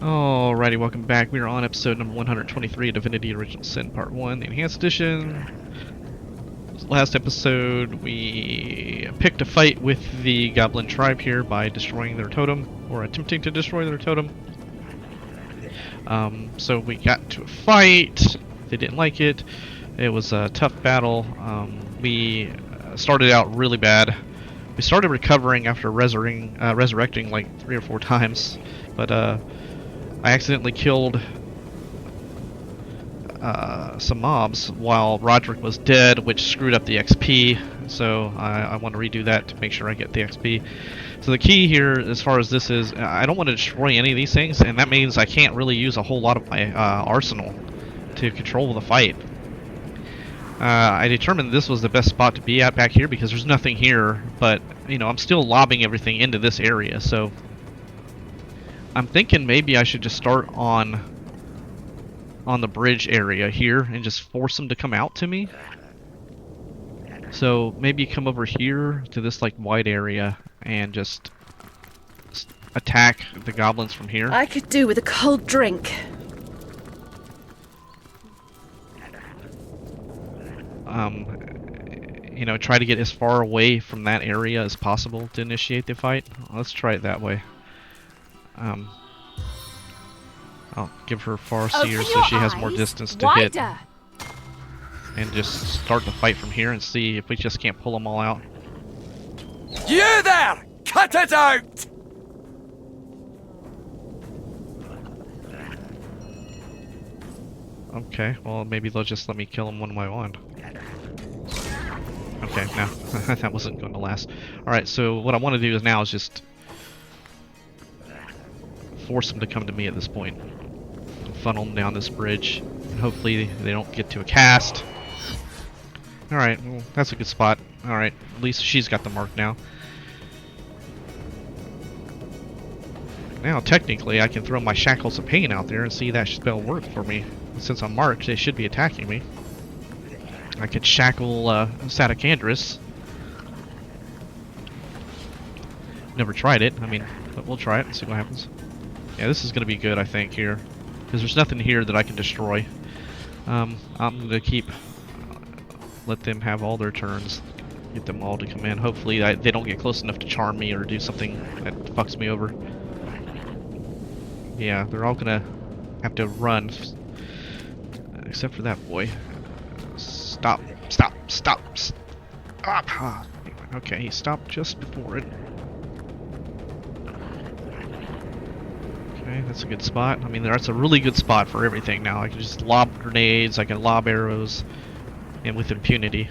Alrighty, welcome back. We are on episode number 123 of Divinity Original Sin Part 1, the Enhanced Edition. Last episode, we picked a fight with the Goblin tribe here by destroying their totem, or attempting to destroy their totem. So we got into a fight. They didn't like it. It was a tough battle. We started out really bad. We started recovering after resurrecting like 3 or 4 times, but I accidentally killed some mobs while Roderick was dead, which screwed up the XP, so I want to redo that to make sure I get the XP. So the key here, as far as this is, I don't want to destroy any of these things, and that means I can't really use a whole lot of my arsenal to control the fight. I determined this was the best spot to be at back here because there's nothing here, but, you know, I'm still lobbing everything into this area, so I'm thinking maybe I should just start on the bridge area here and just force them to come out to me. So maybe come over here to this like wide area and just attack the goblins from here. I could do with a cold drink. You know, try to get as far away from that area as possible to initiate the fight. Let's try it that way. I'll give her Farseer so she has more distance to hit. And just start the fight from here and see if we just can't pull them all out. You there! Cut it out! Okay, well maybe they'll just let me kill them one by one. Okay, no, that wasn't going to last. Alright, so what I want to do now is just force them to come to me at this point. Funnel them down this bridge, and hopefully they don't get to a cast. Alright, well, that's a good spot. Alright, at least she's got the mark now. Now, technically, I can throw my Shackles of Pain out there and see that spell work for me. Since I'm marked, they should be attacking me. I could shackle Satacandrus. Never tried it, I mean, but we'll try it and see what happens. Yeah, this is going to be good, I think, here. Because there's nothing here that I can destroy. I'm going to keep... let them have all their turns. Get them all to come in. Hopefully they don't get close enough to charm me or do something that fucks me over. Yeah, they're all going to have to run. Except for that boy. Stop. Stop. Stop. Stop. Okay, he stopped just before it. Okay, that's a good spot. I mean, that's a really good spot for everything now. I can just lob grenades, I can lob arrows, and with impunity.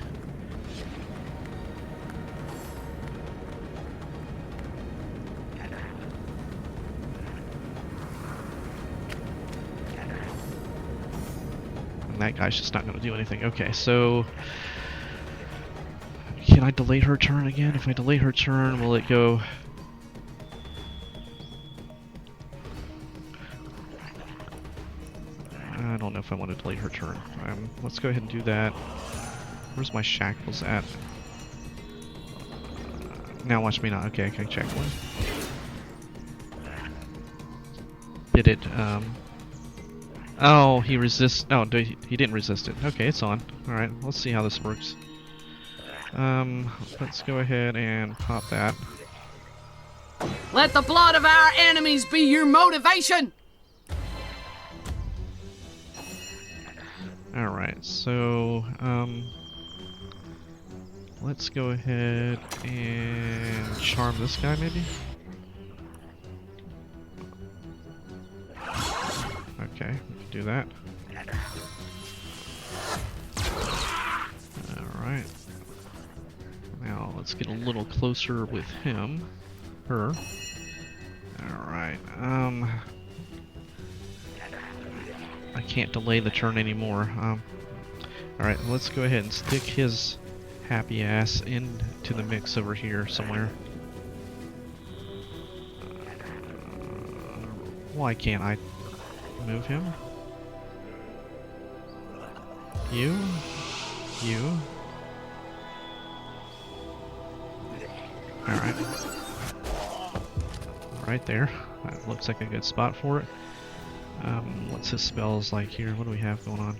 And that guy's just not going to do anything. Okay, so... can I delay her turn again? If I delay her turn, will it go... I don't know if I want to delay her turn. Let's go ahead and do that. Where's my shackles at? Now watch me not. Okay, check one. Did it, oh, he resists. No, he didn't resist it. Okay, it's on. Alright, let's see how this works. Let's go ahead and pop that. Let the blood of our enemies be your motivation! Alright, so, let's go ahead and charm this guy, maybe? Okay, we can do that. Alright. Now, let's get a little closer with him. Her. Alright, I can't delay the turn anymore. Alright, let's go ahead and stick his happy ass into the mix over here somewhere. Why can't I move him? You? Alright. Right there. That looks like a good spot for it. What's his spells like here? What do we have going on?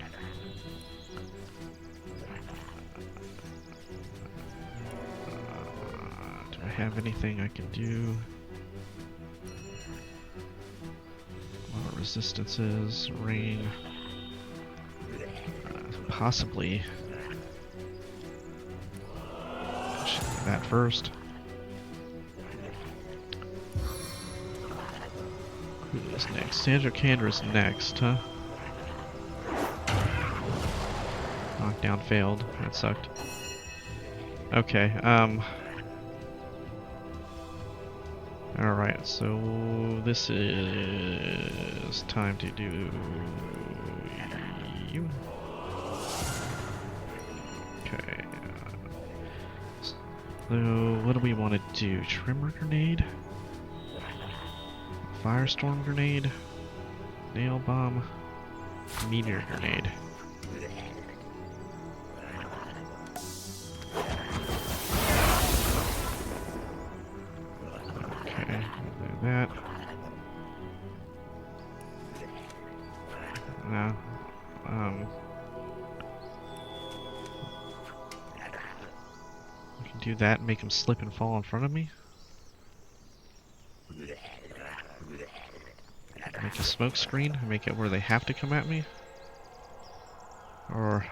Do I have anything I can do? What resistances? Rain? Possibly. Should do that first. Who is next? Sandra Kander is next, huh? Knockdown failed. That sucked. Okay, alright, so this is time to do you. Okay. So what do we want to do? Tremor grenade? Firestorm grenade? Nail bomb? Meteor grenade. Okay, we'll do that. No. We can do that and make him slip and fall in front of me. Make a smoke screen, make it where they have to come at me. Or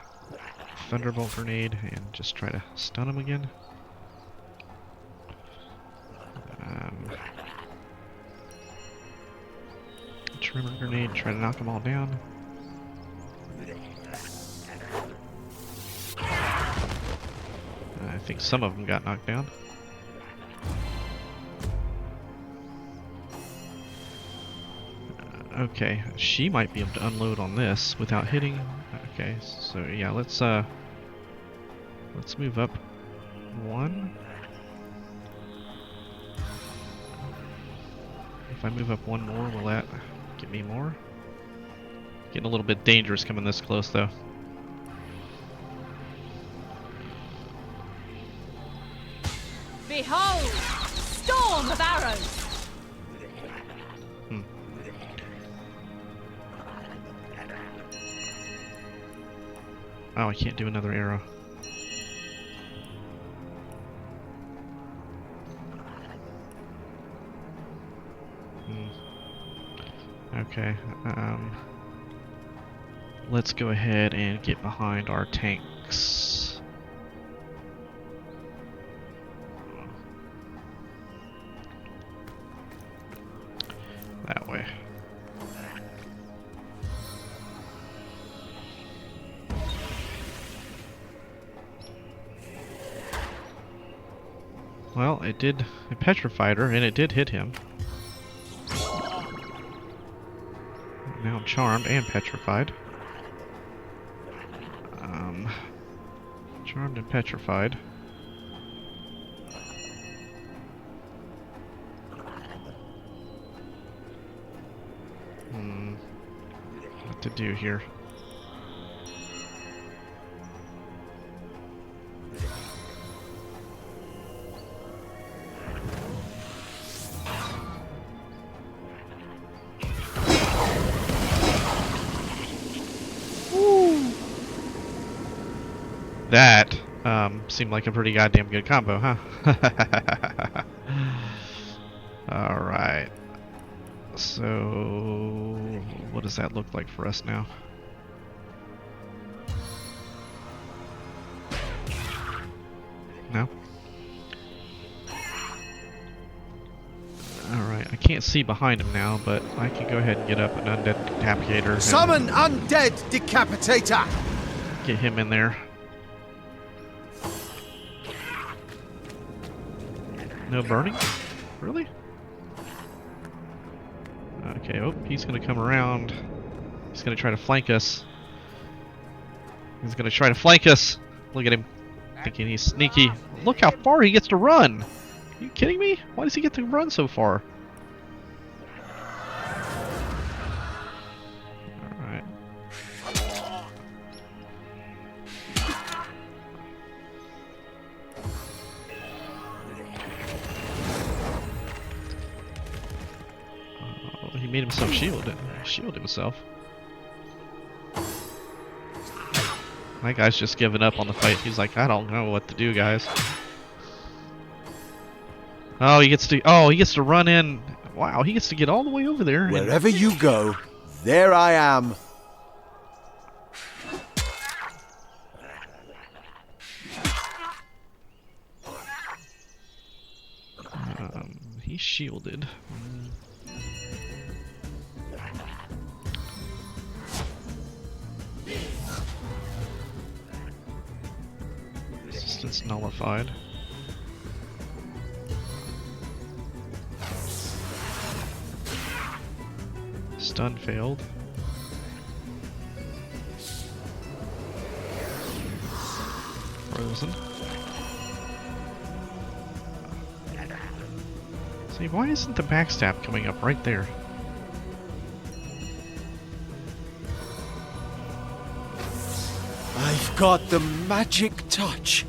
thunderbolt grenade and just try to stun them again. Tremor grenade, try to knock them all down. I think some of them got knocked down. Okay, she might be able to unload on this without hitting. Okay, so yeah, let's move up one. If I move up one more, will that get me more? Getting a little bit dangerous coming this close, though. Behold! Storm of arrows! Oh, I can't do another arrow. Okay, let's go ahead and get behind our tanks. That way. Well, it petrified her, and it did hit him. Now I'm charmed and petrified. Charmed and petrified. What to do here? That seemed like a pretty goddamn good combo, huh? Alright. So, what does that look like for us now? No? Alright, I can't see behind him now, but I can go ahead and get up an undead decapitator. Summon undead decapitator! Get him in there. No burning? Really? Okay, oh, he's gonna come around. He's gonna try to flank us. He's gonna try to flank us. Look at him. Thinking he's sneaky. Look how far he gets to run! Are you kidding me? Why does he get to run so far? Alright. he made himself shielded himself. My guy's just giving up on the fight. He's like, I don't know what to do, guys. Oh, he gets to run in. Wow, he gets to get all the way over there. Wherever you go, there I am. He's shielded. Resistance nullified. Stun failed. Frozen. See, why isn't the backstab coming up right there? I've got the magic touch.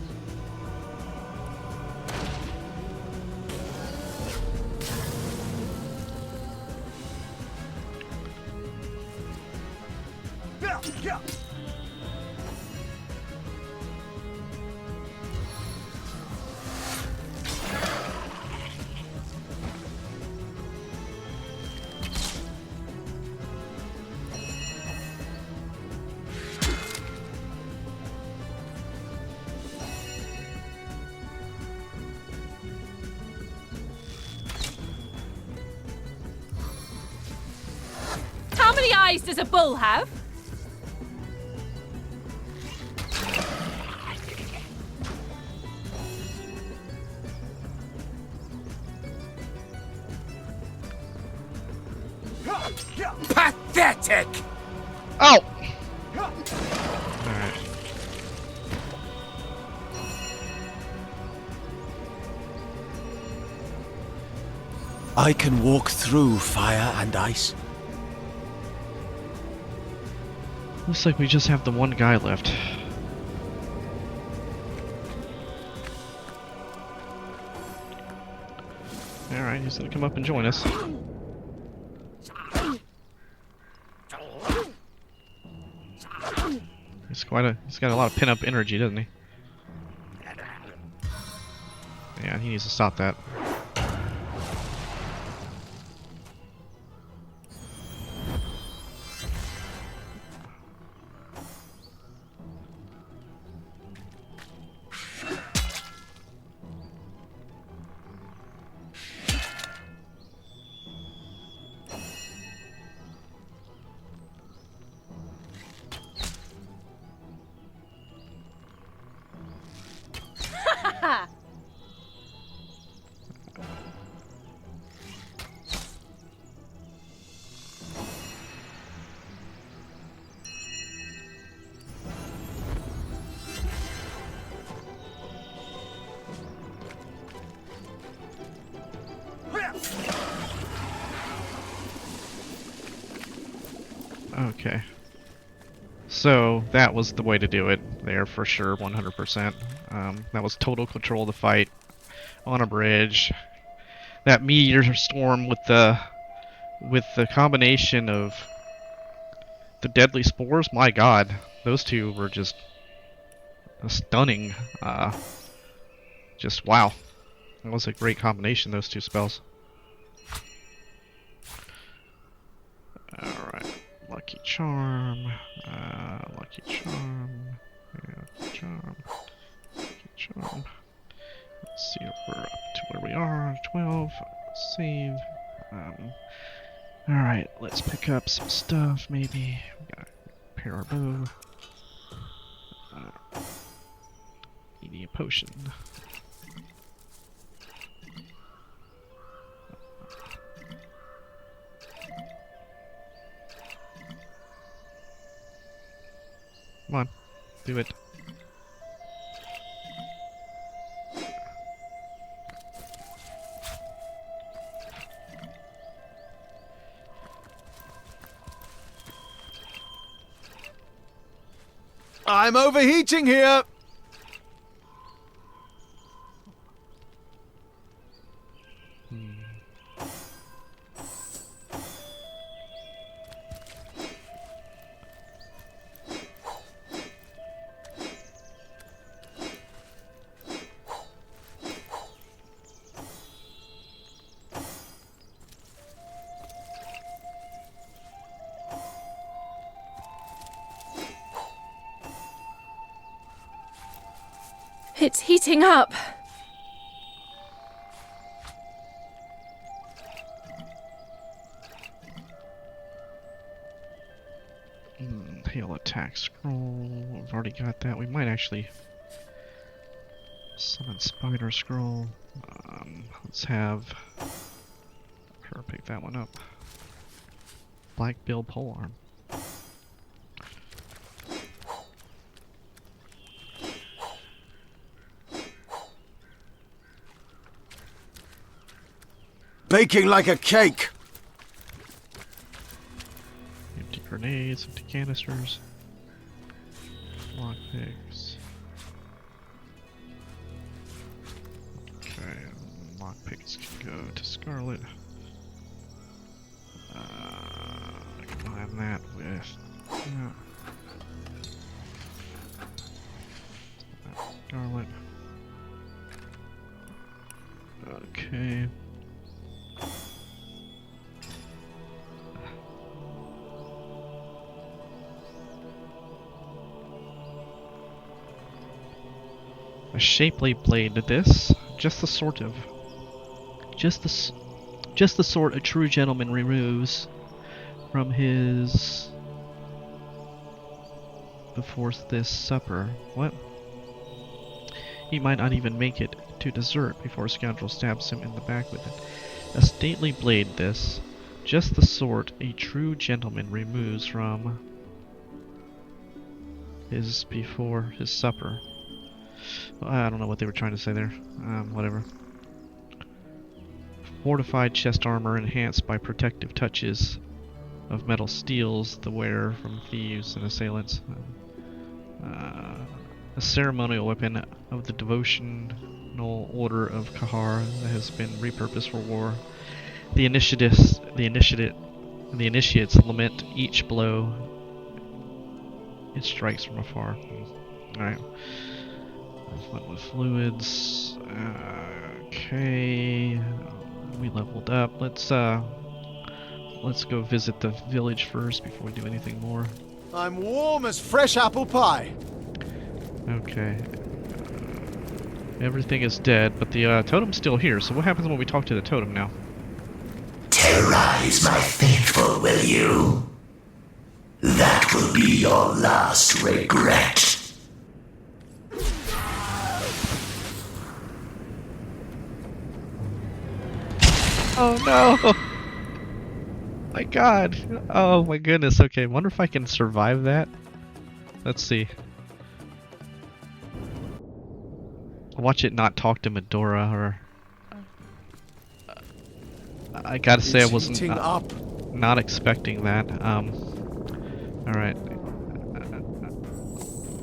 How many eyes does a bull have? Pathetic! Oh! Alright. I can walk through fire and ice. Looks like we just have the one guy left. Alright, he's gonna come up and join us. He's got a lot of pin-up energy, doesn't he? Yeah, he needs to stop that. Okay. So, that was the way to do it there for sure, 100%. That was total control of the fight on a bridge. That meteor storm with the combination of the deadly spores, my god, those two were just stunning. Just wow. That was a great combination, those two spells. Alright. Lucky Charm. Lucky Charm. Yeah, Charm. Lucky Charm. Let's see if we're up to where we are. 12. Save. Alright, let's pick up some stuff, maybe. We gotta repair our bow. Need a potion. Come on, do it. I'm overheating here! It's heating up. Hail attack scroll. We've already got that. We might actually summon spider scroll. Let's have her pick that one up. Black bill polearm. Baking like a cake. Empty grenades, empty canisters, lockpicks. Okay, lockpicks can go to Scarlet. Combine that with Scarlet. Okay. A shapely blade. This, just the sort a true gentleman removes from his before this supper. What? He might not even make it to dessert before a scoundrel stabs him in the back with it. A stately blade. This, just the sort a true gentleman removes from his before his supper. I don't know what they were trying to say there. Whatever. Fortified chest armor enhanced by protective touches of metal steels the wearer from thieves and assailants. A ceremonial weapon of the devotional order of Kahar that has been repurposed for war. The initiates lament each blow it strikes from afar. Alright. Went with fluids. Okay, we leveled up. Let's go visit the village first before we do anything more. I'm warm as fresh apple pie. Okay. Everything is dead, but the totem's still here. So what happens when we talk to the totem now? Terrorize my faithful, will you? That will be your last regret. Oh no! My god! Oh my goodness, okay, wonder if I can survive that? Let's see. Watch it not talk to Medora, or... I gotta say I wasn't not expecting that. Alright.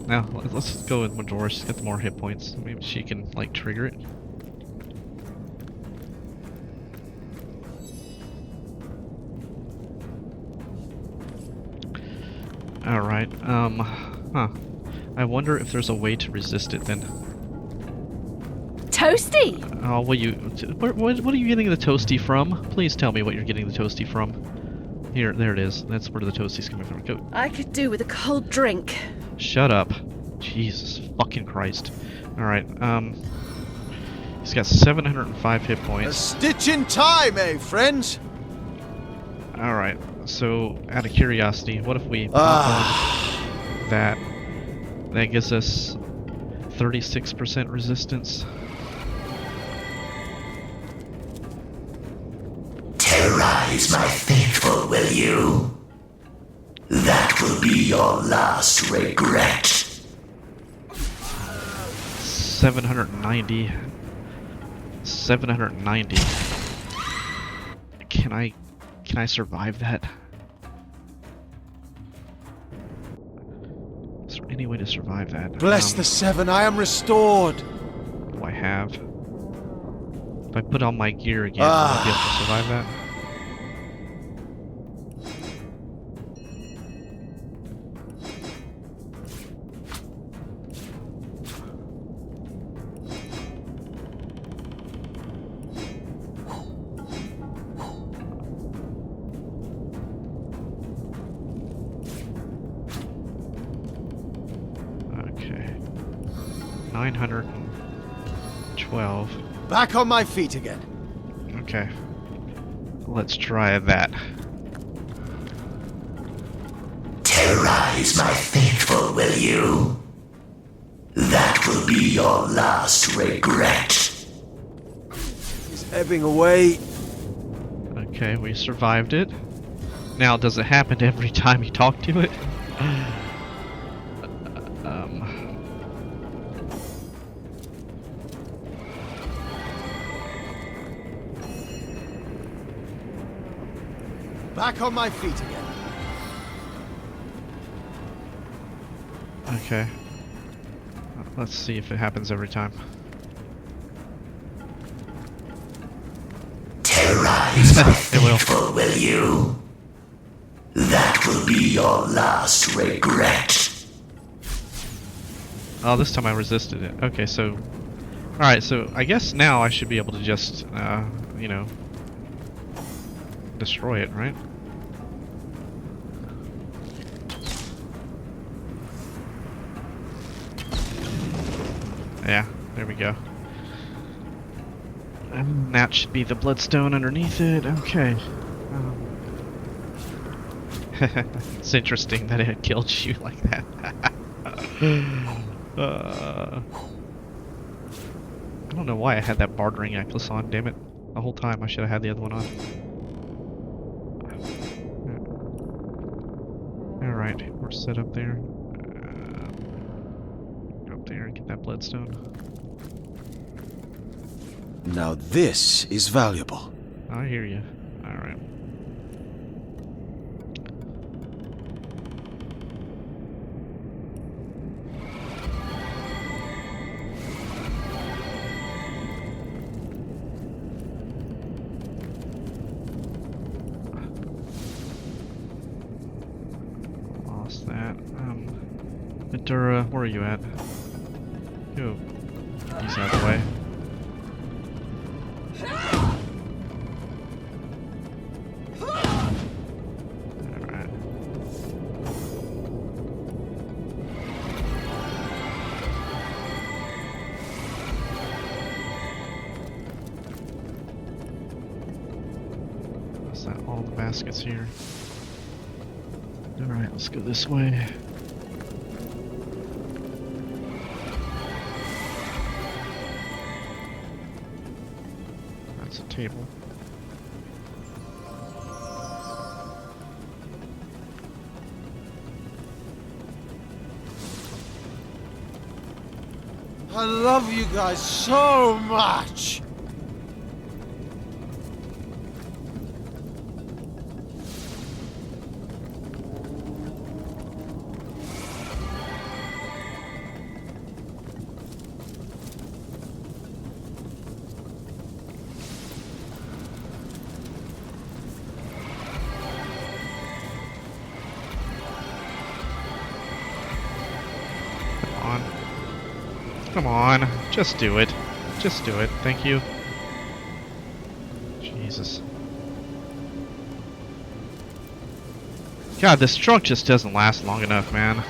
Now, let's go with Medora, she's got more hit points. Maybe she can, like, trigger it. Alright, I wonder if there's a way to resist it then. Toasty! Oh, will you... What are you getting the toasty from? Please tell me what you're getting the toasty from. Here, there it is. That's where the toasty's coming from. Go. I could do with a cold drink. Shut up. Jesus fucking Christ. Alright, he's got 705 hit A points. stitch in time, eh, friends? Alright, so out of curiosity, what if we pop on that? That gives us 36% resistance. Terrorize my faithful, will you? That will be your last regret. 790. 790. Can I survive that? Is there any way to survive that? Bless the seven, I am restored. What do I have? If I put on my gear again, will I be able to survive that? Okay. 900. 12. Back on my feet again. Okay. Let's try that. Terrorize my faithful, will you? That will be your last regret. He's ebbing away. Okay, we survived it. Now, does it happen every time you talk to it? Back on my feet again. Okay. Let's see if it happens every time. Terrorize my It will. faithful, will you? That will be your last regret. Oh, this time I resisted it. Okay, so... Alright, so I guess now I should be able to just, you know... destroy it, right? Yeah, there we go. And that should be the bloodstone underneath it. Okay. It's interesting that it had killed you like that. I don't know why I had that bartering necklace on, damn it. The whole time I should have had the other one on. Alright, we're set up there. Go up there and get that bloodstone. Now this is valuable. I hear you. Alright. Lost that. Ventura, where are you at? Go. He's out of the way. Alright. Is that all the baskets here? Alright, let's go this way. That's a table. I love you guys so much. Come on, just do it. Just do it. Thank you. Jesus. God, this truck just doesn't last long enough, man.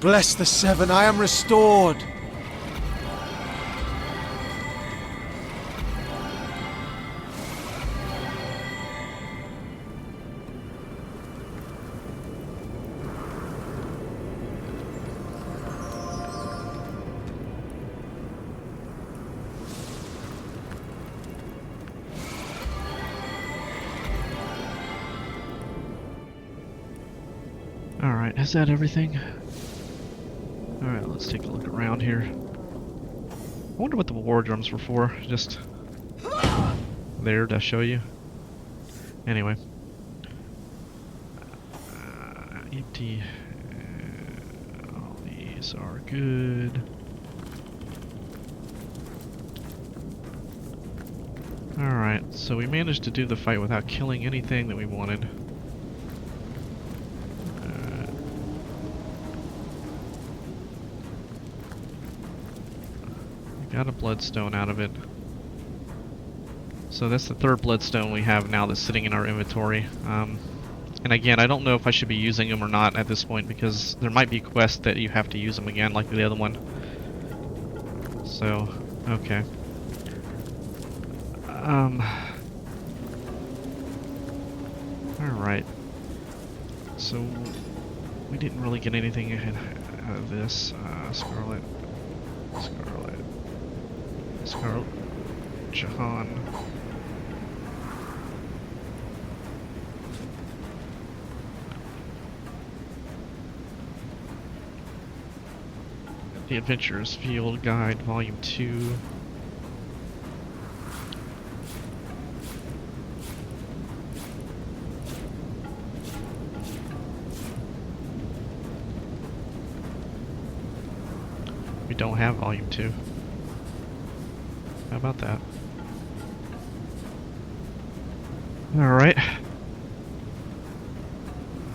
Bless the Seven, I am restored. Alright, is that everything? Alright, let's take a look around here. I wonder what the war drums were for. Just there to show you. Anyway. Divinity. All these are good. Alright, so we managed to do the fight without killing anything that we wanted. We got a bloodstone out of it. So that's the third bloodstone we have now that's sitting in our inventory. And again, I don't know if I should be using them or not at this point, because there might be quests that you have to use them again, like the other one. So, okay. Alright. So, we didn't really get anything out of this. Scarlet. Jahan. The Adventurer's Field Guide, Volume 2. We don't have Volume 2. How about that? Alright.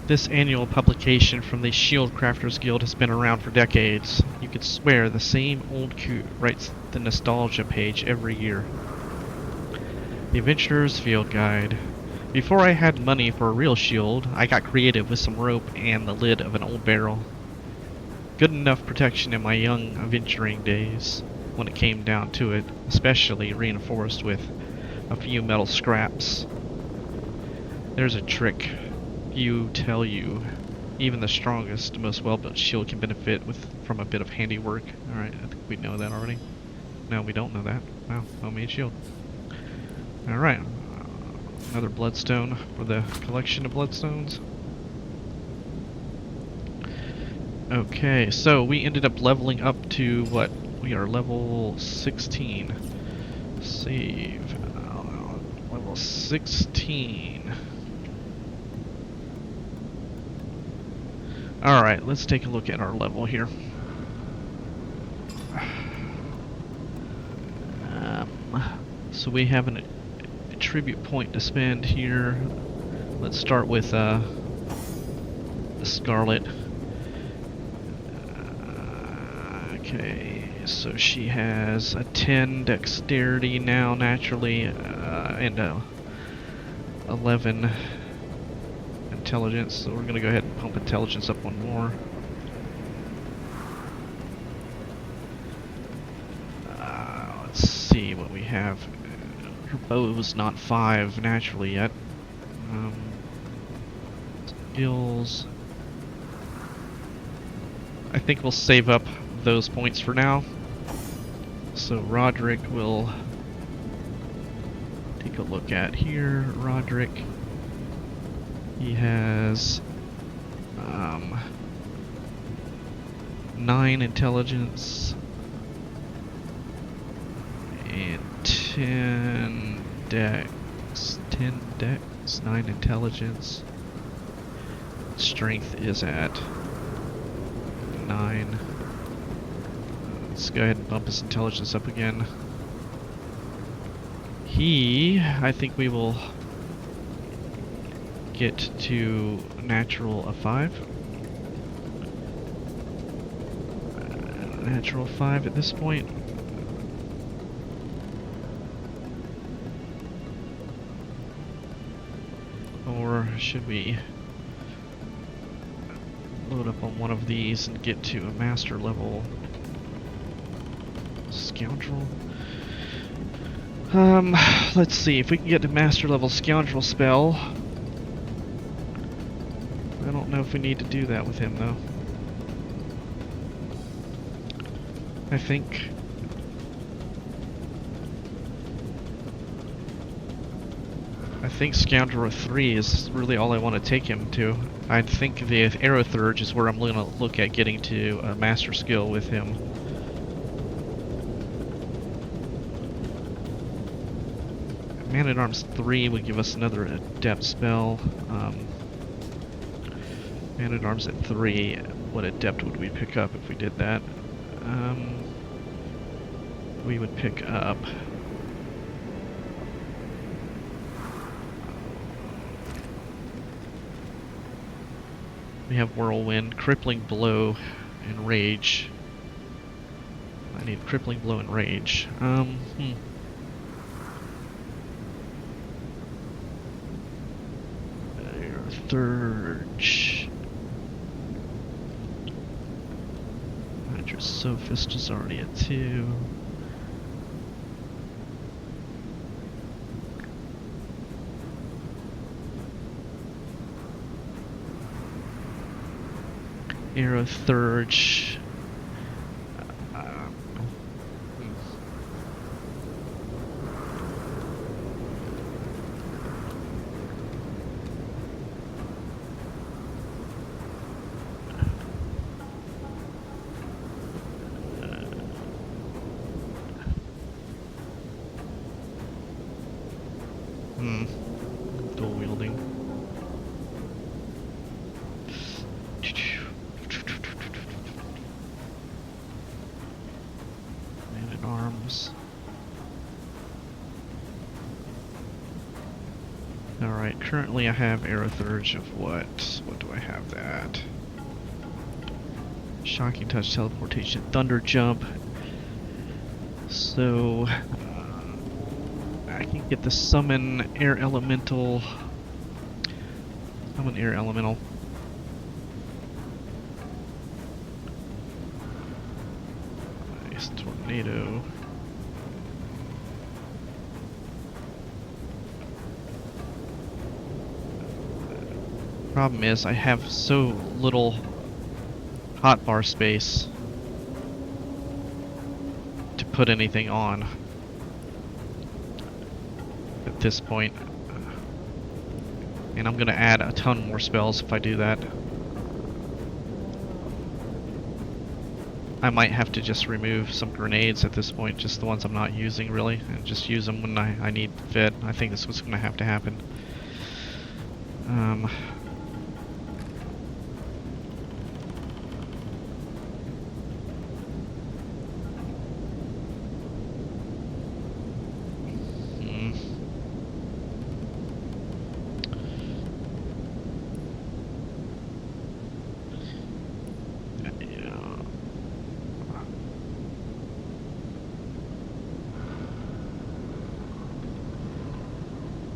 This annual publication from the Shield Crafters Guild has been around for decades. You could swear the same old coot writes the nostalgia page every year. The Adventurer's Field Guide. Before I had money for a real shield, I got creative with some rope and the lid of an old barrel. Good enough protection in my young adventuring days, when it came down to it, especially reinforced with a few metal scraps. There's a trick. You tell you. Even the strongest, most well-built shield can benefit from a bit of handiwork. Alright, I think we know that already. No, we don't know that. Wow, homemade shield. Alright. Another bloodstone for the collection of bloodstones. Okay, so we ended up leveling up to what? We are level 16. Save. Level 16. Alright, let's take a look at our level here. So we have a tribute point to spend here. Let's start with the Scarlet. Okay, so she has a 10 dexterity now naturally, and 11 intelligence, so we're going to go ahead and pump intelligence up one more. Let's see what we have. Her bow's not 5 naturally yet. Skills. I think we'll save up those points for now. So Roderick will take a look at here. Roderick. He has 9 intelligence and 10 dex. 10 dex, 9 intelligence. Strength is at 9. Let's go ahead and bump his intelligence up again. I think we will get to natural of 5. Natural 5 at this point. Or should we load up on one of these and get to a master level scoundrel? Let's see if we can get to master level scoundrel spell. I don't know if we need to do that with him though. I think Scoundrel 3 is really all I want to take him to. I think the Aerothurge is where I'm going to look at getting to a master skill with him. Man-at-Arms 3 would give us another adept spell. Man at Arms at 3. What adept would we pick up if we did that? We would pick up... We have Whirlwind, Crippling Blow, and Rage. I need Crippling Blow and Rage. Third. Hydra Sophist is already at 2. Arrow Thurge. Dual wielding. Man at Arms. Alright, currently I have Arrow Thurge of what? What do I have that? Shocking Touch, Teleportation, Thunder Jump. So... I can get the Summon Air Elemental. Summon Air Elemental. Nice Tornado. Problem is, I have so little hotbar space to put anything on at this point. And I'm gonna add a ton more spells if I do that. I might have to just remove some grenades at this point, just the ones I'm not using really, and just use them when I need fit. I think this was gonna have to happen.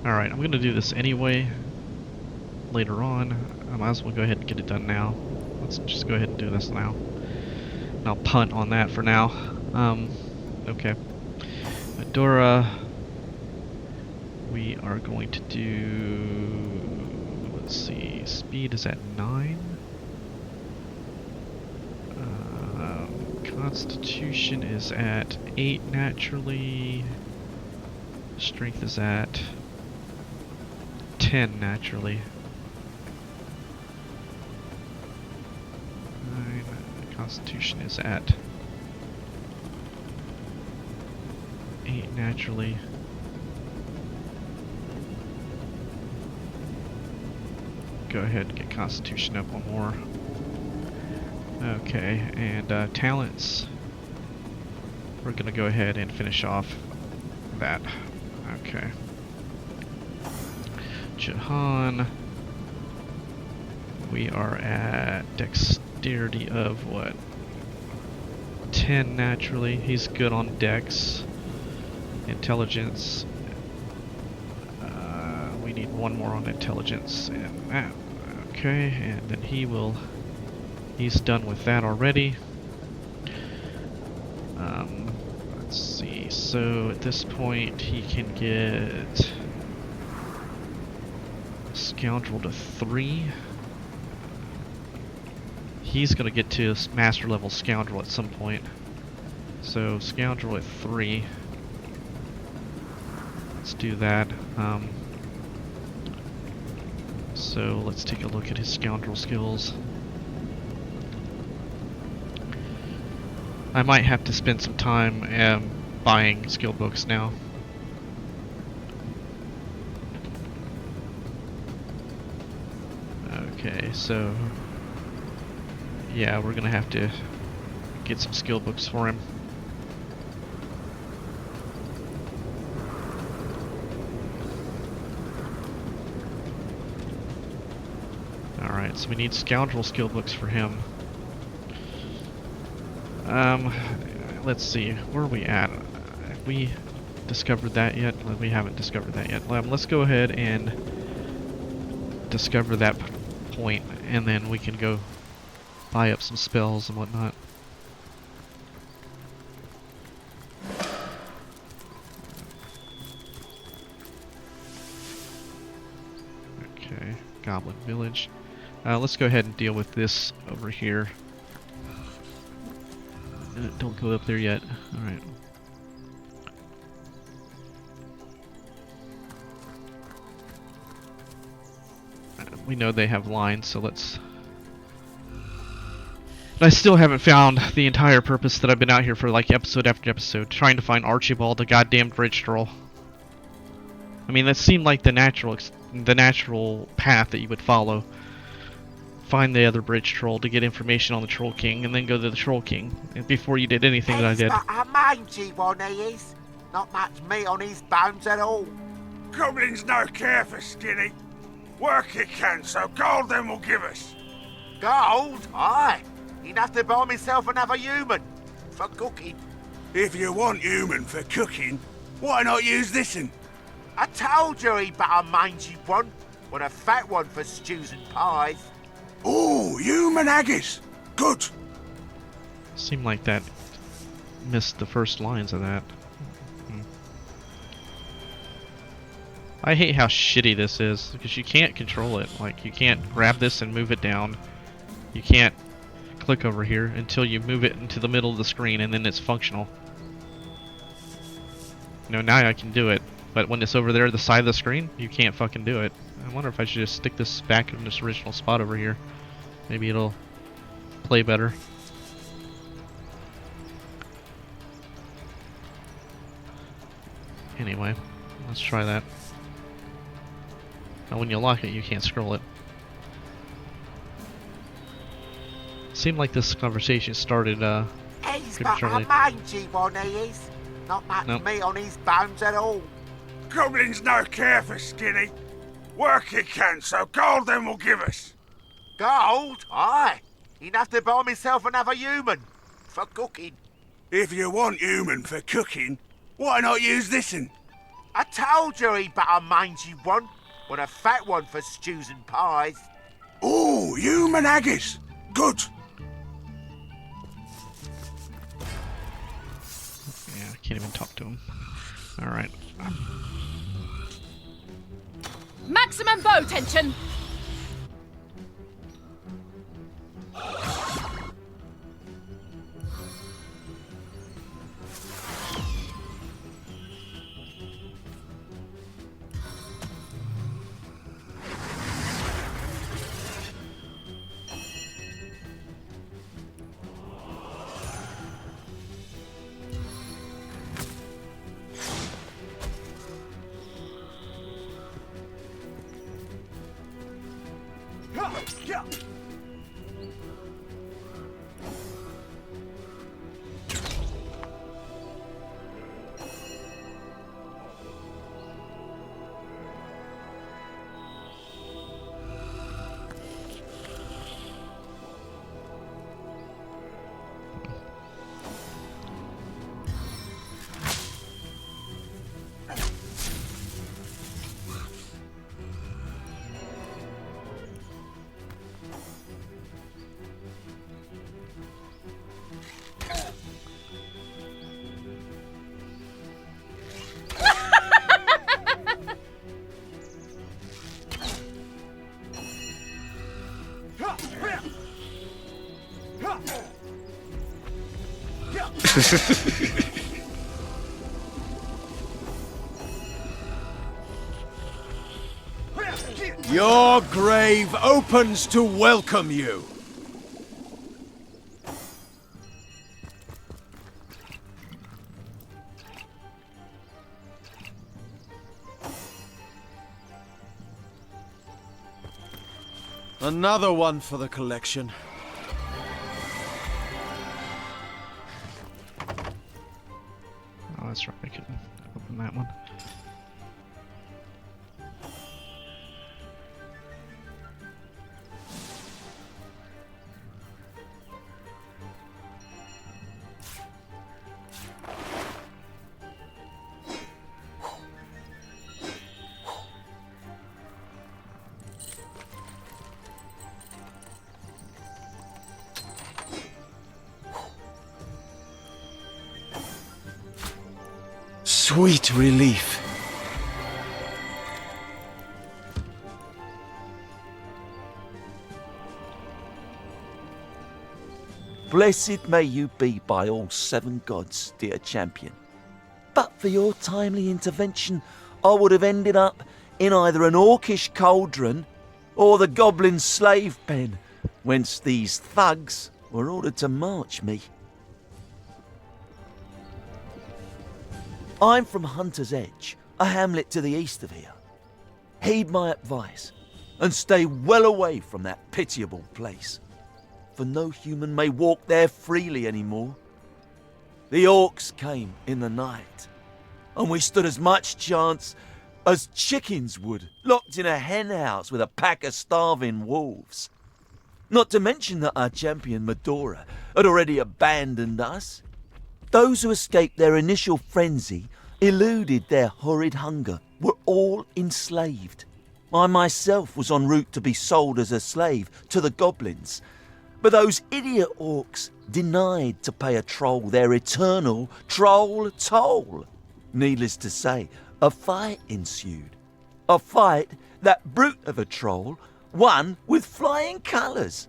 Alright, I'm gonna do this anyway later on. I might as well go ahead and get it done now. Let's just go ahead and do this now. And I'll punt on that for now. Okay. Adora, we are going to do... Let's see, speed is at 9. Constitution is at 8 naturally. Strength is at 10 naturally. 9. Constitution is at 8 naturally. Go ahead and get Constitution up one more. Okay, and talents. We're gonna go ahead and finish off that. Okay. Jahan. We are at dexterity of what? 10 naturally. He's good on dex. Intelligence. We need one more on intelligence and that. Okay, and then he's done with that already. Let's see. So at this point he can get Scoundrel to 3. He's gonna get to master level Scoundrel at some point. So Scoundrel at 3. Let's do that. So let's take a look at his Scoundrel skills. I might have to spend some time buying skill books now. Okay, so Yeah, we're gonna have to get some skill books for him. Alright, so we need scoundrel skill books for him. Let's see, where are we at? Have we discovered that yet? Well, we haven't discovered that yet. Let's go ahead and discover that point, and then we can go buy up some spells and whatnot. Okay, Goblin Village. Let's go ahead and deal with this over here. Don't go up there yet. Alright. We know they have lines, so let's... But I still haven't found the entire purpose that I've been out here for like episode after episode, trying to find Archibald, the goddamn bridge troll. I mean, that seemed like the natural path that you would follow. Find the other bridge troll to get information on the Troll King, and then go to the Troll King before you did anything that I did. But a mangy one he is. Not much meat on his bones at all. Goblins no care for skinny. Work he can, so gold them will give us. Gold? Aye. Enough to buy myself another human. For cooking. If you want human for cooking, why not use this'n? I told you he'd but a mangy one. Want a fat one for stews and pies. Ooh, human haggis. Good. Seemed like that missed the first lines of that. I hate how shitty this is, because you can't control it. Like, you can't grab this and move it down. You can't click over here until you move it into the middle of the screen, and then it's functional. You know, now I can do it, but when it's over there at the side of the screen, you can't fucking do it. I wonder if I should just stick this back in this original spot over here. Maybe it'll play better. Anyway, let's try that. Now when you lock it, you can't scroll it. Seemed like this conversation started He's but prematurely. a mangy one he is. Not much Nope. meat on his bones at all. Goblins no care for skinny. Work he can, so gold them will give us. Gold? Aye. Enough to buy myself another human. For cooking. If you want human for cooking, why not use this'n? I told you he'd but a mangy one. Want a fat one for stews and pies. Ooh, human haggis. Good. Yeah, I can't even talk to him. Alright. Maximum bow tension! Your grave opens to welcome you. Another one for the collection. That's right, I can open that one. Sweet relief. Blessed may you be by all seven gods, dear champion. But for your timely intervention, I would have ended up in either an orcish cauldron or the goblin slave pen, whence these thugs were ordered to march me. I'm from Hunter's Edge, a hamlet to the east of here. Heed my advice, and stay well away from that pitiable place, for no human may walk there freely anymore. The orcs came in the night, and we stood as much chance as chickens would, locked in a hen house with a pack of starving wolves. Not to mention that our champion Medora had already abandoned us. Those who escaped their initial frenzy, eluded their horrid hunger, were all enslaved. I myself was en route to be sold as a slave to the goblins, but those idiot orcs denied to pay a troll their eternal troll toll. Needless to say, a fight ensued. A fight that brute of a troll won with flying colours.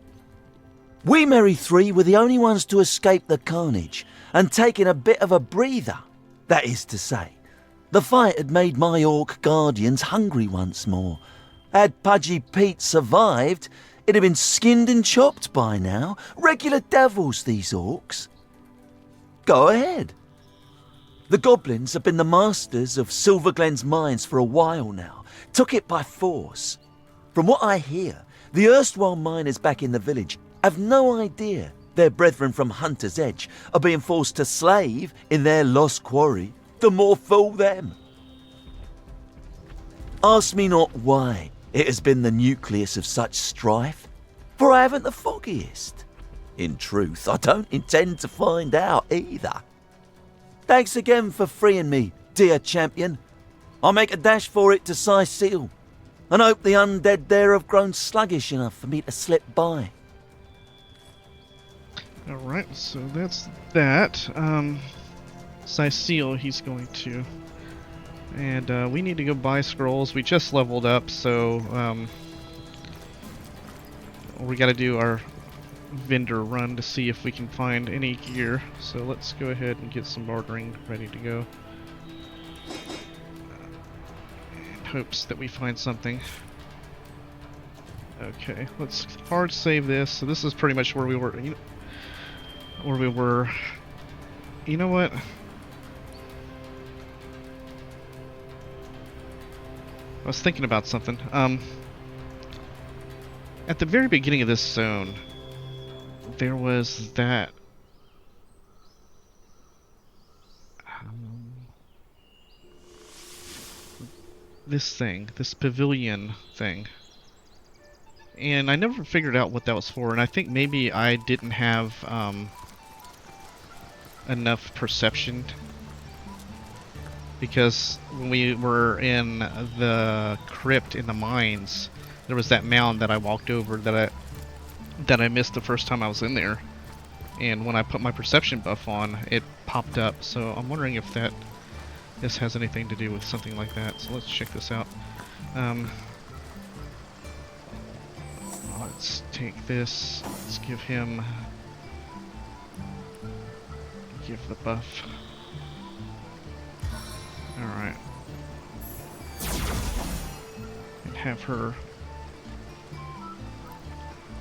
We merry three were the only ones to escape the carnage and taking a bit of a breather. That is to say, the fight had made my orc guardians hungry once more. Had Pudgy Pete survived, it'd have been skinned and chopped by now. Regular devils, these orcs. Go ahead. The goblins have been the masters of Silverglen's mines for a while now. Took it by force. From what I hear, the erstwhile miners back in the village have no idea their brethren from Hunter's Edge are being forced to slave in their lost quarry. The more fool them. Ask me not why it has been the nucleus of such strife, for I haven't the foggiest. In truth, I don't intend to find out either. Thanks again for freeing me, dear champion. I'll make a dash for it to Seal, and hope the undead there have grown sluggish enough for me to slip by. Alright, so that's that. Seal, he's going to. And we need to go buy scrolls. We just leveled up, so we gotta do our vendor run to see if we can find any gear. So let's go ahead and get some bartering ready to go. In hopes that we find something. Okay, let's hard save this. So this is pretty much where we were. You know what? I was thinking about something. At the very beginning of this zone, there was that this pavilion thing. And I never figured out what that was for, and I think maybe I didn't have enough perception, because when we were in the crypt in the mines, there was that mound that I walked over that I missed the first time I was in there, and when I put my perception buff on, it popped up. So I'm wondering if this has anything to do with something like that. So let's check this out. Let's take this. Let's give the buff. Alright. And have her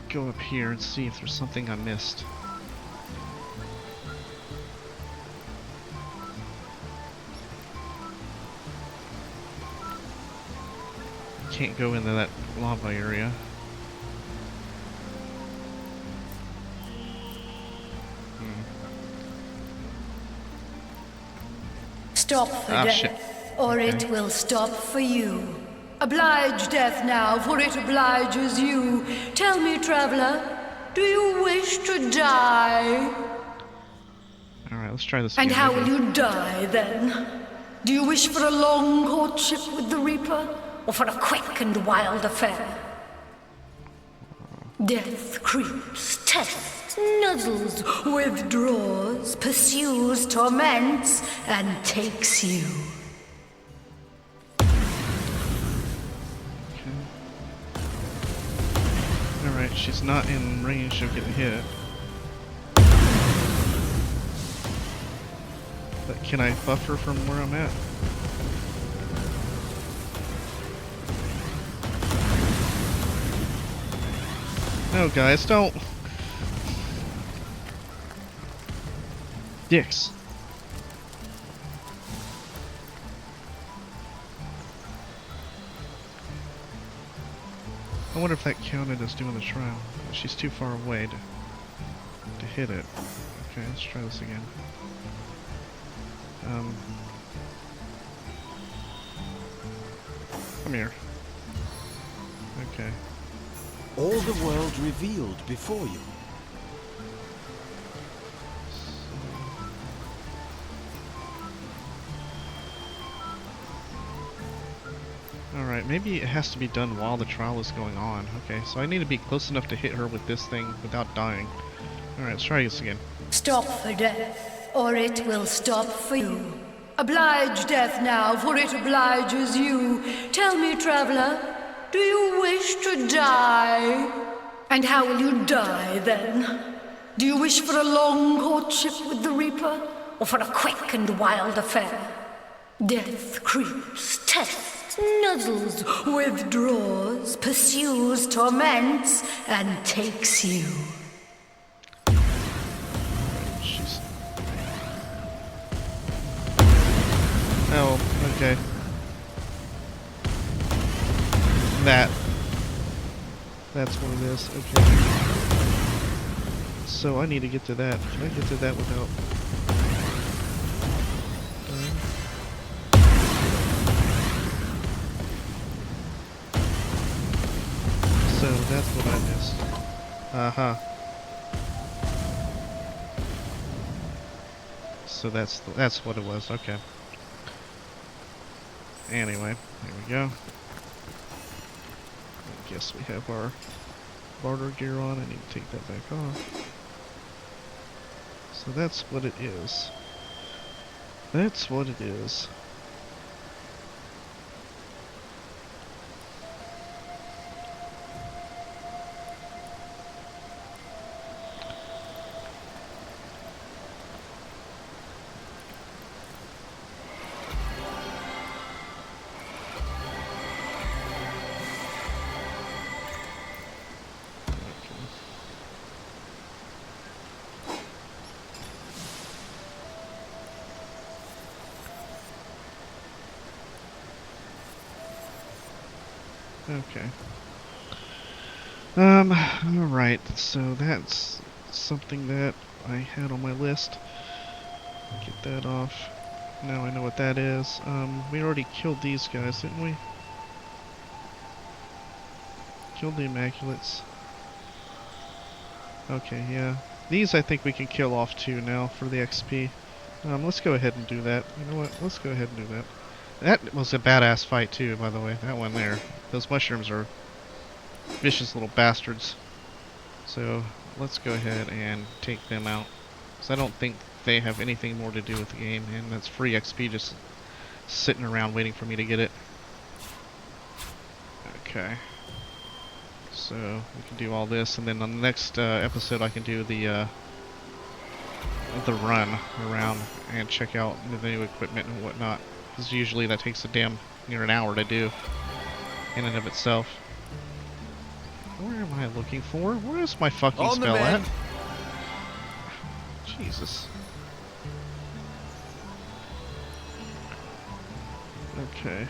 go up here and see if there's something I missed. Can't go into that lava area. Stop for Ah, death, shit. or Okay. it will stop for you. Oblige death now, for it obliges you. Tell me, traveler, do you wish to die? Alright, let's try this And again. how maybe. will you die then? Do you wish for a long courtship with the Reaper, or for a quick and wild affair? Death creeps, tests, nuzzles, withdraws, pursues, torments, and takes you. Alright, she's not in range of getting hit. But can I buff her from where I'm at? No, guys, don't! Dicks. I wonder if that counted as doing the trial. She's too far away to hit it. Okay, let's try this again. Come here. Okay. All the world revealed before you. Alright, maybe it has to be done while the trial is going on. Okay, so I need to be close enough to hit her with this thing without dying. Alright, let's try this again. Stop for death, or it will stop for you. Oblige death now, for it obliges you. Tell me, traveler, do you wish to die? And how will you die then? Do you wish for a long courtship with the Reaper, or for a quick and wild affair? Death creeps, tests, nuzzles, withdraws, pursues, torments, and takes you. She's... Oh, okay. That's what it is. Okay. So I need to get to that. Can I get to that without dying? So that's what I missed. Uh-huh. So that's what it was. Okay. Anyway, there we go. I guess we have our barter gear on. I need to take that back off. So that's what it is. That's what it is. Okay. Alright, so that's something that I had on my list. Get that off. Now I know what that is. We already killed these guys, didn't we? Killed the Immaculates. Okay, yeah. These I think we can kill off too now for the XP. Let's go ahead and do that. You know what? Let's go ahead and do that. That was a badass fight too, by the way. That one there. Those mushrooms are vicious little bastards. So let's go ahead and take them out. Because I don't think they have anything more to do with the game, and that's free XP just sitting around waiting for me to get it. Okay. So we can do all this, and then on the next episode I can do the run around and check out the new equipment and whatnot. Because usually that takes near an hour to do in and of itself. Where am I looking for? Where is my fucking spell at? Jesus. Okay.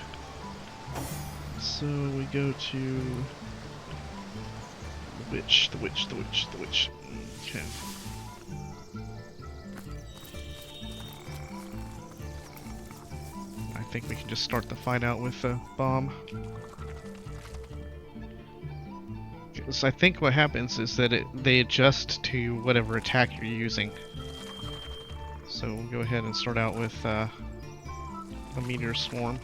So we go to the witch. Okay. think we can just start the fight out with a bomb. So I think what happens is that they adjust to whatever attack you're using. So we'll go ahead and start out with a meteor swarm.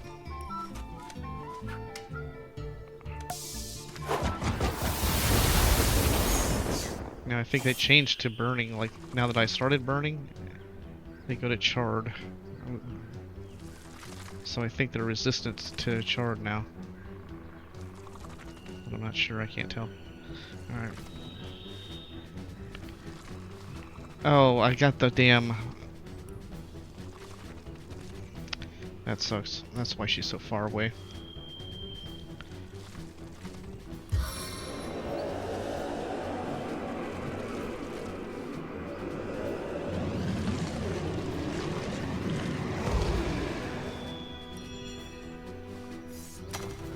Now I think they changed to burning, like now that I started burning, they go to charred. So I think they're resistant to charred now. But I'm not sure, I can't tell. Alright. Oh, I got the damn... That sucks. That's why she's so far away.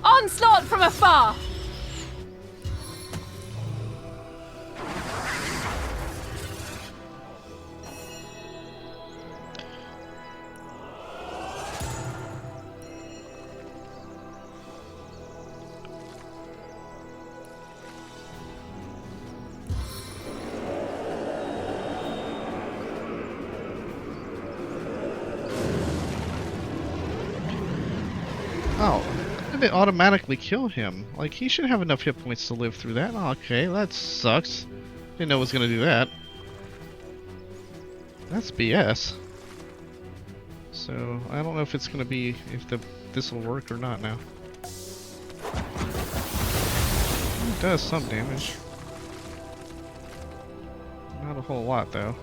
Onslaught from afar! Oh, did it automatically kill him? Like, he should have enough hit points to live through that. Okay, that sucks. Didn't know it was gonna do that. That's BS. So, I don't know if it's gonna be, if this will work or not now. It does some damage. Not a whole lot, though.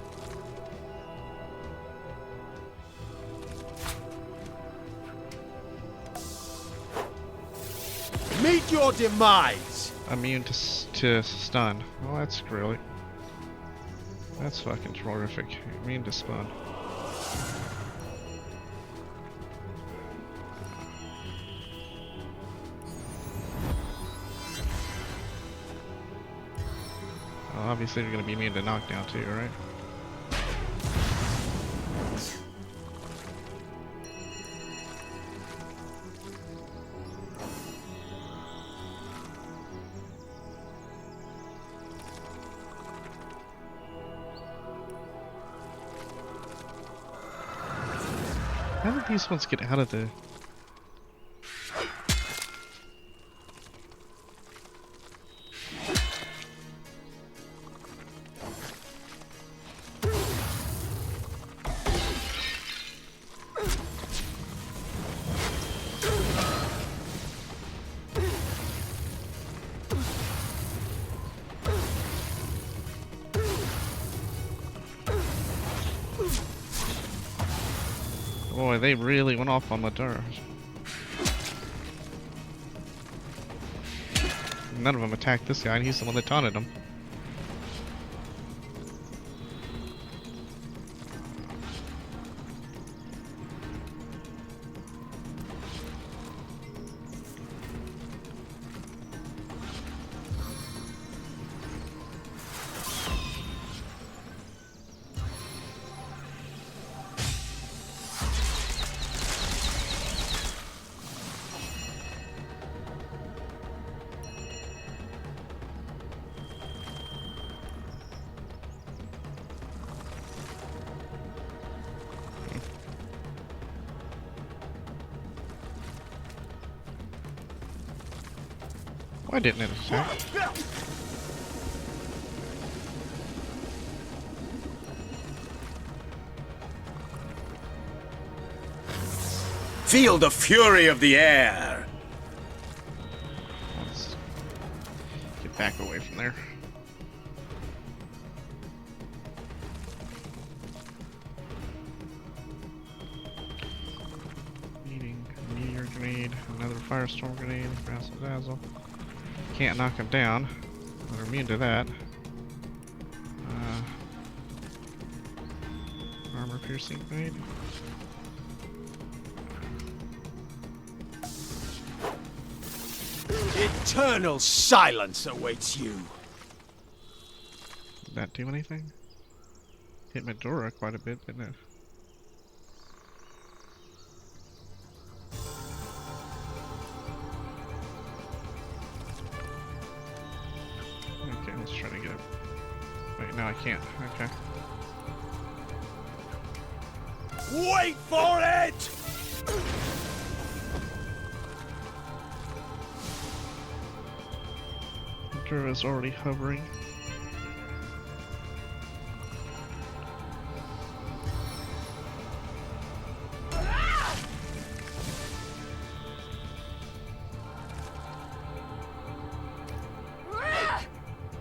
Meet your demise! Immune to stun. Well, that's really... That's fucking horrific. Immune to stun. Well, obviously they're gonna be immune to knockdown too, right? How did these ones get out of the... Boy, they really went off on Madara. None of them attacked this guy, and he's the one that taunted him. Why didn't it attack? Feel the fury of the air. Let's get back away from there. Meeting, meteor grenade, another firestorm grenade, razzle dazzle. Can't knock him down. They're immune to that. Armor piercing grenade. Eternal silence awaits you. Did that do anything? Hit Medora quite a bit, didn't it? trying to get it. Wait, no, I can't. Okay. Wait for it! Hunter is already hovering.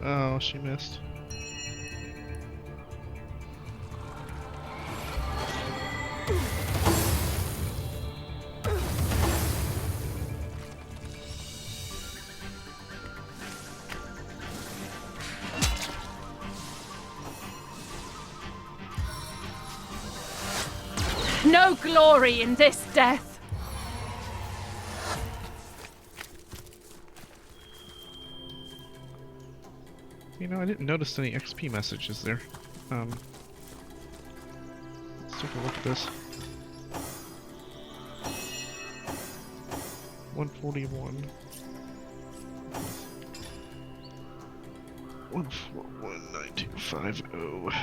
Oh, she missed. No glory in this death. You know, I didn't notice any XP messages there. Let's take a look at this. 141. 1419250.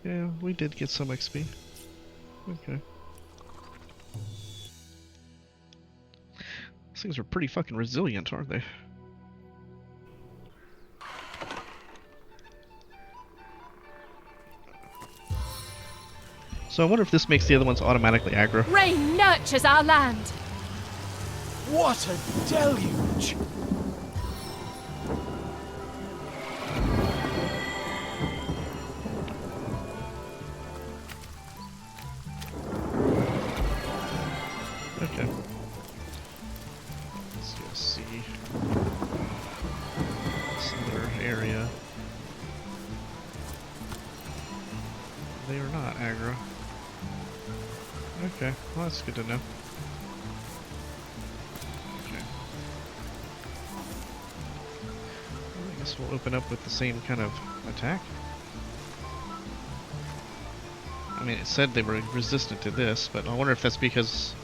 Yeah, we did get some XP. Okay. These things are pretty fucking resilient, aren't they? So I wonder if this makes the other ones automatically aggro. Rain nurtures our land. What a deluge! Okay. Let's go see this other area. They are not aggro. Okay, well that's good to know. Okay. Well, I guess we'll open up with the same kind of attack. I mean, it said they were resistant to this, but I wonder if that's because...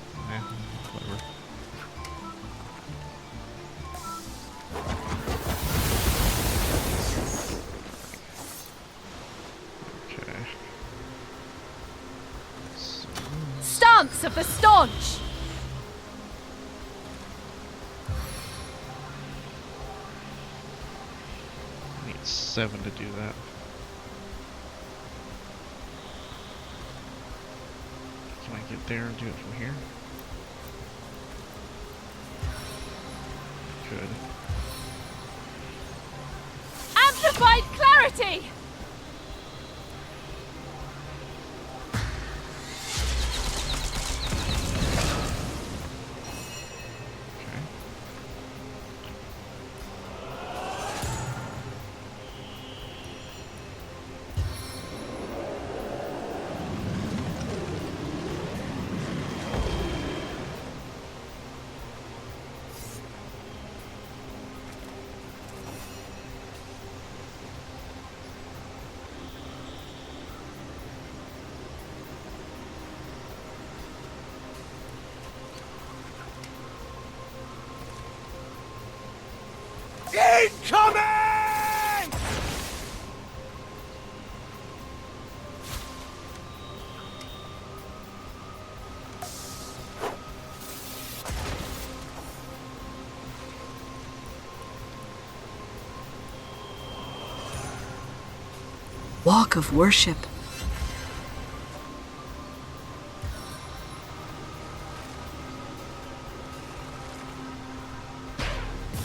whatever. Okay. So, Stance of the staunch. I need 7 to do that. Can I get there and do it from here? Good. Amplified clarity. Okay. Incoming! Walk of worship.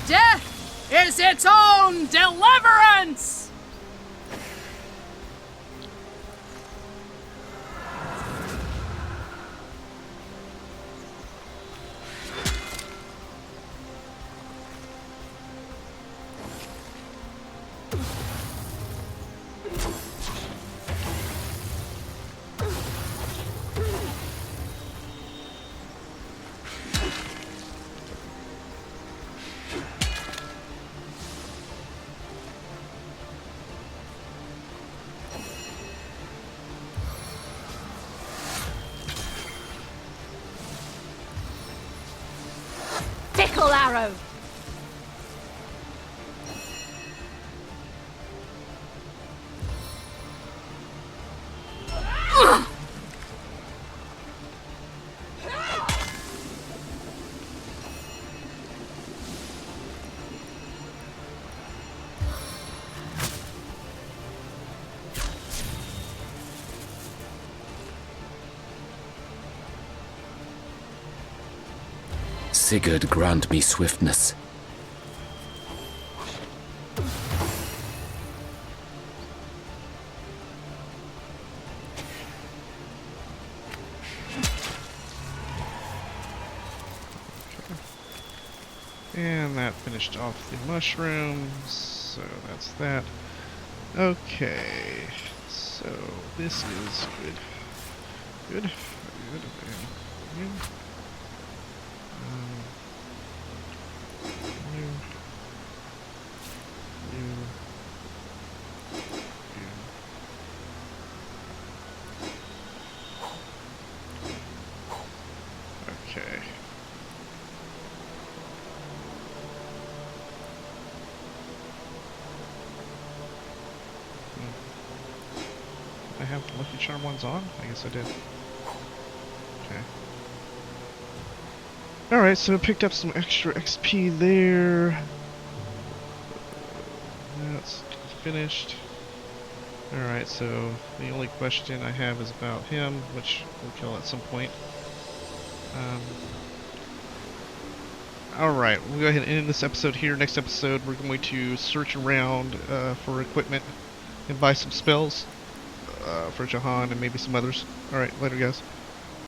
Death is its own deliverance! arrow. Sigurd, grant me swiftness. And that finished off the mushrooms, so that's that. Okay, so this is good. Good, good, good. Okay. I have the Lucky Charm ones on? I guess I did. Okay. Alright, so I picked up some extra XP there. That's finished. Alright, so the only question I have is about him, which we'll kill at some point. Alright, we'll go ahead and end this episode here. Next episode, we're going to search around for equipment and buy some spells for Jahan and maybe some others. Alright, later guys.